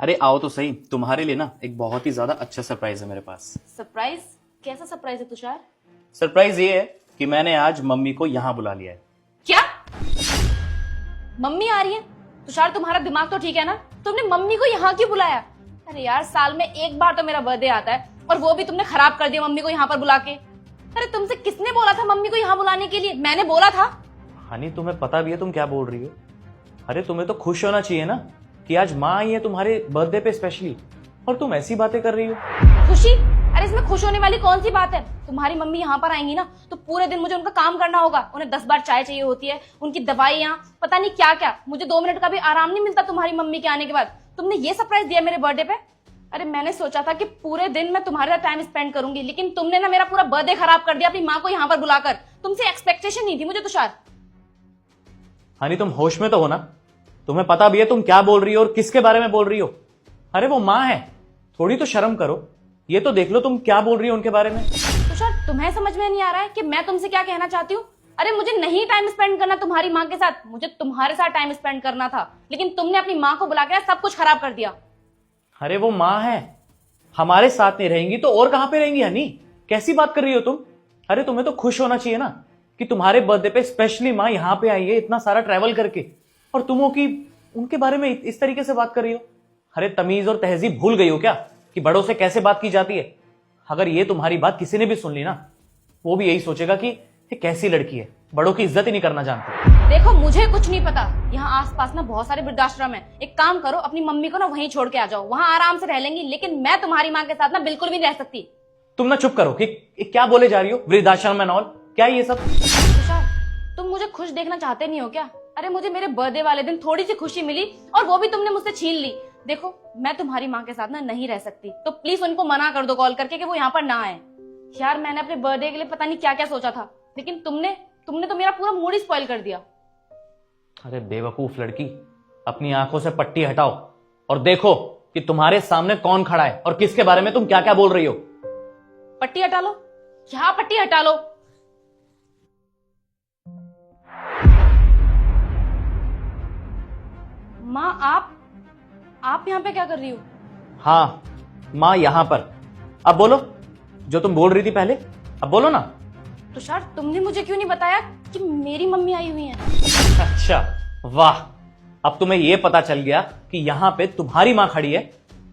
अरे आओ तो सही, तुम्हारे लिए ना एक बहुत ही ज्यादा अच्छा सरप्राइज है मेरे पास। सरप्राइज? कैसा सरप्राइज है तुषार? सरप्राइज ये है कि मैंने आज मम्मी को यहाँ बुला लिया है। क्या? मम्मी आ रही है? तुषार तुम्हारा दिमाग तो ठीक है ना? तुमने मम्मी को यहाँ क्यों बुलाया? अरे यार, साल में एक बार तो मेरा बर्थडे आता है और वो भी तुमने खराब कर दिया मम्मी को यहाँ पर बुला के। अरे तुमसे किसने बोला था मम्मी को यहाँ बुलाने के लिए? मैंने बोला था। हनी तुम्हें पता भी है तुम क्या बोल रही हो? अरे तुम्हें तो खुश होना चाहिए ना कि आज माँ आई है तुम्हारे बर्थडे पे स्पेशली, और तुम ऐसी बातें कर रही हो। खुशी? अरे इसमें खुश होने वाली कौन सी बात है? तुम्हारी मम्मी यहाँ पर आएंगी ना तो पूरे दिन मुझे उनका काम करना होगा। उन्हें 10 बार चाय चाहिए होती है, उनकी दवाइयाँ, पता नहीं क्या क्या। मुझे 2 मिनट का भी आराम नहीं मिलता तुम्हारी मम्मी के आने के बाद। तुमने ये सरप्राइज दिया मेरे बर्थडे पे? अरे मैंने सोचा था कि पूरे दिन मैं तुम्हारे साथ टाइम स्पेंड करूंगी, लेकिन तुमने ना मेरा पूरा बर्थडे खराब कर दिया अपनी माँ को यहाँ पर बुलाकर। तुमसे एक्सपेक्टेशन नहीं थी मुझे तुषार। हनी तुम होश में तो हो ना? तुम्हें पता भी है तुम क्या बोल रही हो और किसके बारे में बोल रही हो? अरे वो माँ है, थोड़ी तो शर्म करो। ये तो देख लो तुम क्या बोल रही हो उनके बारे में। तुषार, तुम्हें समझ में नहीं आ रहा है कि मैं तुमसे क्या कहना चाहती हूँ? अरे मुझे नहीं टाइम स्पेंड करना तुम्हारी माँ के साथ, मुझे तुम्हारे साथ टाइम स्पेंड करना था, लेकिन तुमने अपनी माँ को बुला के सब कुछ खराब कर दिया। अरे वो माँ है, हमारे साथ नहीं रहेंगी तो और कहां पे रहेंगी हनी? कैसी बात कर रही हो तुम? अरे तुम्हें तो खुश होना चाहिए ना कि तुम्हारे बर्थडे पे स्पेशली माँ यहाँ पे आई है इतना सारा ट्रैवल करके, और तुम हो कि उनके बारे में इस तरीके से बात कर रही हो। अरे तमीज और तहजीब भूल गई हो क्या कि बड़ों से कैसे बात की जाती है? अगर ये तुम्हारी बात किसी ने भी सुन ली ना, वो भी यही सोचेगा कि ये कैसी लड़की है, बड़ों की इज्जत ही नहीं करना जानती। देखो मुझे कुछ नहीं पता, यहाँ आसपास ना बहुत सारे वृद्धाश्रम है। एक काम करो, अपनी मम्मी को ना वहीं छोड़ के आ जाओ, वहाँ आराम से रह लेंगी, लेकिन मैं तुम्हारी माँ के साथ ना बिल्कुल भी नहीं रह सकती। तुम ना चुप करो कि क्या बोले जा रही हो? वृद्धाश्रम एंड ऑल, क्या ये सब? तुषार, तुम मुझे खुश देखना चाहते नहीं हो क्या? अरे मुझे मेरे बर्थडे वाले दिन थोड़ी सी खुशी मिली और वो भी तुमने मुझसे छीन ली। देखो मैं तुम्हारी माँ के साथ ना नहीं रह सकती, तो प्लीज उनको मना कर दो कॉल करके कि वो यहाँ पर ना आए। यार मैंने अपने बर्थडे के लिए पता नहीं क्या क्या सोचा था, लेकिन तुमने तो मेरा पूरा मूड ही स्पॉइल कर दिया। अरे बेवकूफ लड़की, अपनी आंखों से पट्टी हटाओ और देखो कि तुम्हारे सामने कौन खड़ा है और किसके बारे में तुम क्या क्या बोल रही हो। पट्टी हटा लो, यहाँ पट्टी हटा लो। माँ आप यहाँ पे क्या कर रही हो? हाँ माँ यहाँ पर। अब बोलो जो तुम बोल रही थी पहले, अब बोलो ना। तुषार, तुमने मुझे क्यों नहीं बताया कि मेरी मम्मी आई हुई है? अच्छा वाह, अब तुम्हें यह पता चल गया कि यहाँ पे तुम्हारी माँ खड़ी है,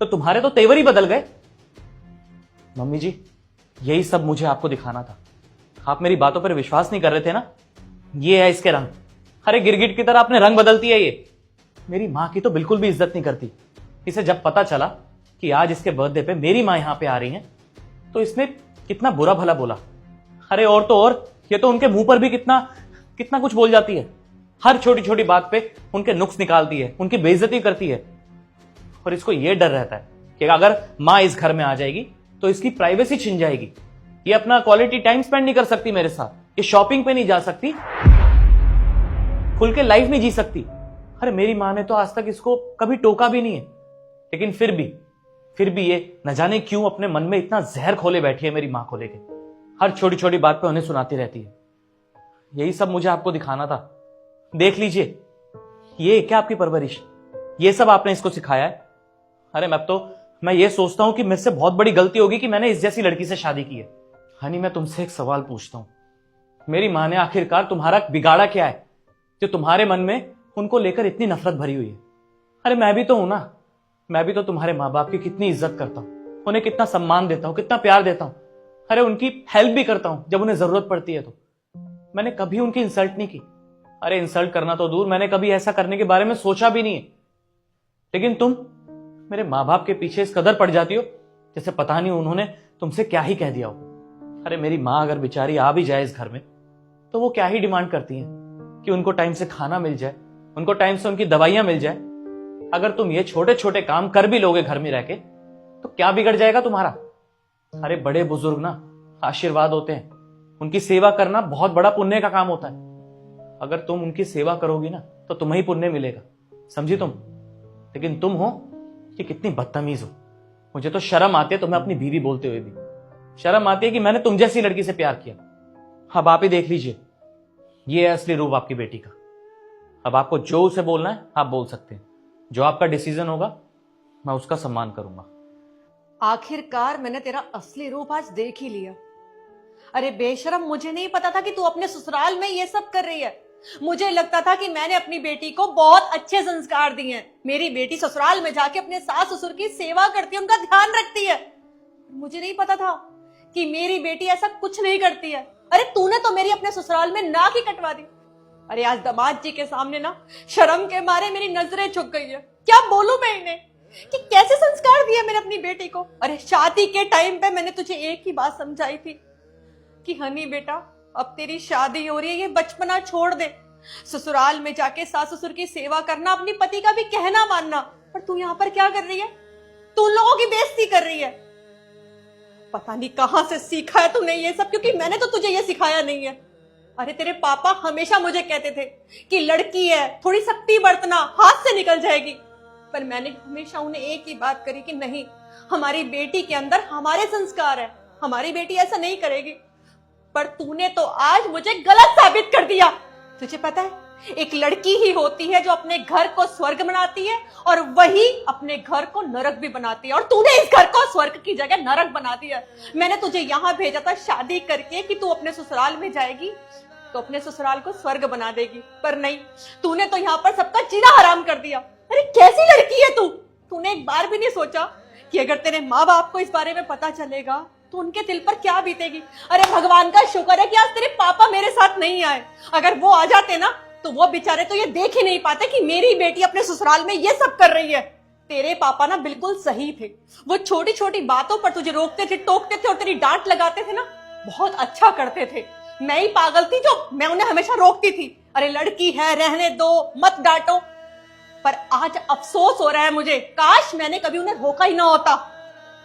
तो तुम्हारे तो तेवर ही बदल गए। मम्मी जी, यही सब मुझे आपको दिखाना था। आप मेरी बातों पर विश्वास नहीं कर रहे थे ना? ये है इसके रंग। अरे गिरगिट की तरह आपने रंग बदलती है ये। मेरी माँ की तो बिल्कुल भी इज्जत नहीं करती। इसे जब पता चला कि आज इसके बर्थडे पे मेरी माँ यहाँ पे आ रही है, तो इसने कितना बुरा भला बोला। अरे और तो और, ये तो उनके मुंह पर भी कितना कितना कुछ बोल जाती है। हर छोटी छोटी बात पे उनके नुक्स निकालती है, उनकी बेइज्जती करती है। और इसको ये डर रहता है कि अगर माँ इस घर में आ जाएगी तो इसकी प्राइवेसी छिन जाएगी। ये अपना क्वालिटी टाइम स्पेंड नहीं कर सकती मेरे साथ, ये शॉपिंग पे नहीं जा सकती, खुल के लाइफ नहीं जी सकती। अरे मेरी माँ ने तो आज तक इसको कभी टोका भी नहीं है, लेकिन फिर भी ये न जाने क्यों अपने मन में इतना जहर खोले बैठी है मेरी माँ को लेके। हर छोटी छोटी बात पे उन्हें सुनाती रहती है। यही सब मुझे आपको दिखाना था। देख लीजिए, ये क्या आपकी परवरिश, ये सब आपने इसको सिखाया है? अरे मैं ये सोचता हूं कि मेरे से बहुत बड़ी गलती होगी कि मैंने इस जैसी लड़की से शादी की है। हनी, मैं तुमसे एक सवाल पूछता हूं, मेरी माँ ने आखिरकार तुम्हारा बिगाड़ा क्या है जो तुम्हारे मन में उनको लेकर इतनी नफरत भरी हुई है? अरे मैं भी तो हूं ना, मैं भी तो तुम्हारे माँ बाप की कितनी इज्जत करता हूं, उन्हें कितना सम्मान देता हूं, कितना प्यार देता हूं। अरे उनकी हेल्प भी करता हूं जब उन्हें जरूरत पड़ती है। तो मैंने कभी उनकी इंसल्ट नहीं की। अरे इंसल्ट करना तो दूर, मैंने कभी ऐसा करने के बारे में सोचा भी नहीं है। लेकिन तुम मेरे माँ बाप के पीछे इस कदर पड़ जाती हो जैसे पता नहीं उन्होंने तुमसे क्या ही कह दिया हो। अरे मेरी माँ अगर बेचारी आ भी जाए इस घर में तो वो क्या ही डिमांड करती हैं कि उनको टाइम से खाना मिल जाए, उनको टाइम से उनकी दवाइयां मिल जाए। अगर तुम ये छोटे छोटे काम कर भी लोगे घर में रह के तो क्या बिगड़ जाएगा तुम्हारा? अरे बड़े बुजुर्ग ना आशीर्वाद होते हैं, उनकी सेवा करना बहुत बड़ा पुण्य का काम होता है। अगर तुम उनकी सेवा करोगी ना तो तुम्हें ही पुण्य मिलेगा, समझी तुम? लेकिन तुम हो कि कितनी बदतमीज हो। मुझे तो शर्म आती है तुम्हें अपनी बीवी बोलते हुए भी। शर्म आती है कि मैंने तुम जैसी लड़की से प्यार किया। अब आप ही देख लीजिए, ये है असली रूप आपकी बेटी का। अब आपको जो उसे बोलना है आप बोल सकते हैं, जो आपका डिसीजन होगा मैं उसका सम्मान करूंगा। आखिरकार मैंने तेरा असली रूप आज देख ही लिया। अरे बेशरम, मुझे नहीं पता था कि तू अपने ससुराल में ये सब कर रही है। मुझे लगता था कि मैंने अपनी बेटी को बहुत अच्छे संस्कार दिए हैं। मेरी बेटी ससुराल में जाके अपने सास ससुर की सेवा करती है, उनका ध्यान रखती है। मुझे नहीं पता था कि मेरी बेटी ऐसा कुछ नहीं करती है। अरे तूने तो मेरी अपने ससुराल में नाक ही कटवा दी। अरे आज दामाद जी के सामने ना शर्म के मारे मेरी नजरें झुक गई है। क्या बोलूं मैं इन्हें कि कैसे संस्कार दिए मैंने अपनी बेटी को। अरे शादी के टाइम पे मैंने तुझे एक ही बात समझाई थी कि हनी बेटा, अब तेरी शादी हो रही है, ये बचपना छोड़ दे। ससुराल में जाके सास ससुर की सेवा करना, अपनी पति का भी कहना मानना। पर तू यहाँ पर क्या कर रही है? तू उन लोगों की बेइज्जती कर रही है। पता नहीं कहां से सीखा है तूने ये सब, क्योंकि मैंने तो तुझे ये सिखाया नहीं है। अरे तेरे पापा हमेशा मुझे कहते थे कि लड़की है, थोड़ी सख्ती बरतना, हाथ से निकल जाएगी। पर मैंने हमेशा उन्हें एक ही बात करी कि नहीं, हमारी बेटी के अंदर हमारे संस्कार है, हमारी बेटी ऐसा नहीं करेगी। पर तूने तो आज मुझे गलत साबित कर दिया। तुझे पता है, एक लड़की ही होती है जो अपने घर को स्वर्ग बनाती है और वही अपने घर को नरक भी बनाती है। और तूने इस घर को स्वर्ग की जगह नरक बना दिया। मैंने तुझे यहाँ भेजा था शादी करके कि तू अपने ससुराल में जाएगी तो अपने ससुराल को स्वर्ग बना देगी, पर नहीं, तूने तो यहाँ पर सबका जीना हराम कर दिया। अरे कैसी लड़की है तू? तूने एक बार भी नहीं सोचा कि अगर तेरे माँ बाप को इस बारे में पता चलेगा तो उनके दिल पर क्या बीतेगी। अरे भगवान का शुक्र है कि आज तेरे पापा मेरे साथ नहीं आए। अगर वो आ जाते ना तो वो बेचारे तो ये देख ही नहीं पाते कि मेरी बेटी अपने ससुराल में ये सब कर रही है। तेरे पापा ना बिल्कुल सही थे। वो छोटी छोटी बातों पर तुझे रोकते थे, टोकते थे और तेरी डांट लगाते थे ना, बहुत अच्छा करते थे। मैं ही पागल थी जो मैं उन्हें हमेशा रोकती थी। अरे लड़की है, रहने दो, मत डांटो। पर आज अफसोस हो रहा है मुझे, काश मैंने कभी उन्हें रोका ही ना होता।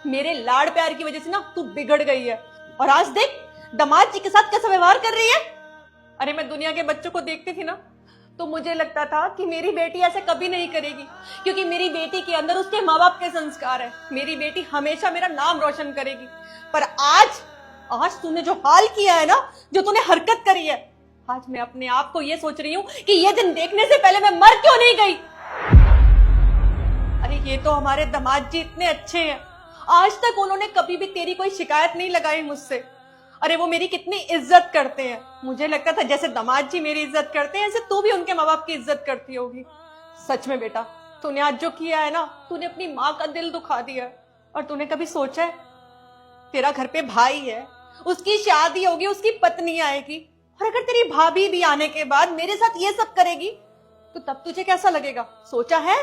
मेरे लाड़ प्यार की वजह से ना तू बिगड़ गई है। और आज देख दामाद जी के साथ कैसा व्यवहार कर रही है। अरे मैं दुनिया के बच्चों को देखती थी ना तो मुझे लगता था कि मेरी बेटी ऐसे कभी नहीं करेगी, क्योंकि मेरी बेटी के अंदर उसके माँ बाप के संस्कार है। मेरी बेटी हमेशा मेरा नाम रोशन करेगी। पर आज तूने जो हाल किया है ना, जो तूने हरकत करी है, आज मैं अपने आप को ये सोच रही हूँ कि ये दिन देखने से पहले मैं मर क्यों नहीं गई। अरे ये तो हमारे दामाद जी इतने अच्छे हैं, आज तक उन्होंने कभी भी तेरी कोई शिकायत नहीं लगाई मुझसे। अरे वो मेरी कितनी इज्जत करते हैं। मुझे लगता था जैसे दामाद जी मेरी इज्जत करते हैं, ऐसे तू भी उनके माँ बाप की इज्जत करती होगी। सच में बेटा, तूने आज जो किया है ना, तूने अपनी माँ का दिल दुखा दिया। और तूने कभी सोचा है, तेरा घर पे भाई है, उसकी शादी होगी, उसकी पत्नी आएगी, और अगर तेरी भाभी भी आने के बाद मेरे साथ ये सब करेगी तो तब तुझे कैसा लगेगा? सोचा है?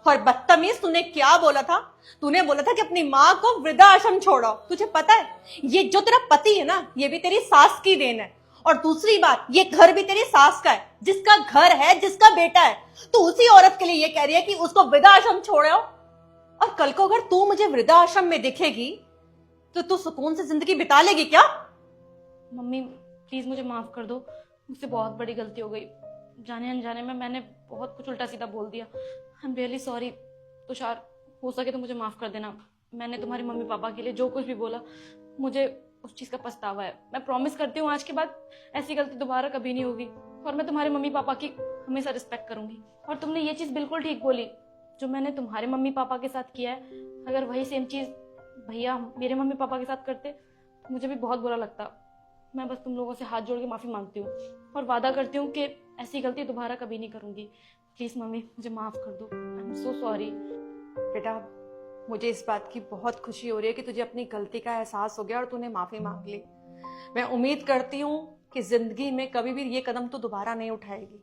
और बदतमीज, तूने क्या बोला था? तूने बोला था कि अपनी माँ को वृद्धाश्रम छोड़ो। तुझे पता है ये जो तेरा पति है ना, ये भी तेरी सास की देन है। और दूसरी बात, ये घर भी तेरी सास का है, जिसका घर है, जिसका बेटा है। तू उसी औरत के लिए ये कह रही है कि उसको वृद्धाश्रम छोड़ो। और कल को अगर तू मुझे वृद्धाश्रम में दिखेगी तो तू सुकून से जिंदगी बिता लेगी क्या? मम्मी प्लीज मुझे माफ कर दो, मुझसे बहुत बड़ी गलती हो गई। जाने अनजाने में मैंने बहुत कुछ उल्टा सीधा बोल दिया। I am really sorry. Tushar, हो सके तो मुझे माफ कर देना। मैंने तुम्हारे मम्मी पापा के लिए जो कुछ भी बोला, मुझे उस चीज का पछतावा है। मैं प्रॉमिस करती हूँ आज के बाद ऐसी गलती दोबारा कभी नहीं होगी, और मैं तुम्हारे मम्मी पापा की हमेशा रिस्पेक्ट करूंगी। और तुमने ये चीज बिल्कुल ठीक बोली, जो मैंने तुम्हारे मम्मी पापा के साथ किया है, अगर वही सेम चीज भैया मेरे मम्मी पापा के साथ करते तो मुझे भी बहुत बुरा लगता। मैं बस तुम लोगों से हाथ जोड़ के माफी मांगती हूँ और वादा करती हूँ कि ऐसी गलती दोबारा कभी नहीं करूंगी। प्लीज मम्मी मुझे माफ कर दो। I am so sorry. बेटा, मुझे इस बात की बहुत खुशी हो रही है कि तुझे अपनी गलती का एहसास हो गया और तूने माफी मांग ली। मैं उम्मीद करती हूँ कि जिंदगी में कभी भी ये कदम तो दोबारा नहीं उठाएगी।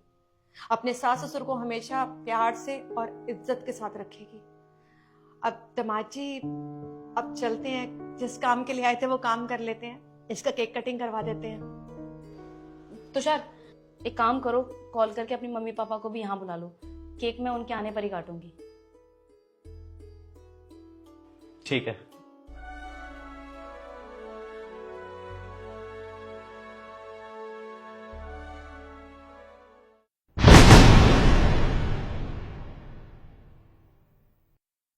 अपने सास ससुर को हमेशा प्यार से और इज्जत के साथ रखेगी। अब दामाद जी, अब चलते हैं, जिस काम के लिए आए थे वो काम कर लेते हैं। इसका केक कटिंग करवा देते हैं। तुषार, एक काम करो, कॉल करके अपनी मम्मी पापा को भी यहाँ बुला लो। केक मैं उनके आने पर ही काटूंगी। ठीक है।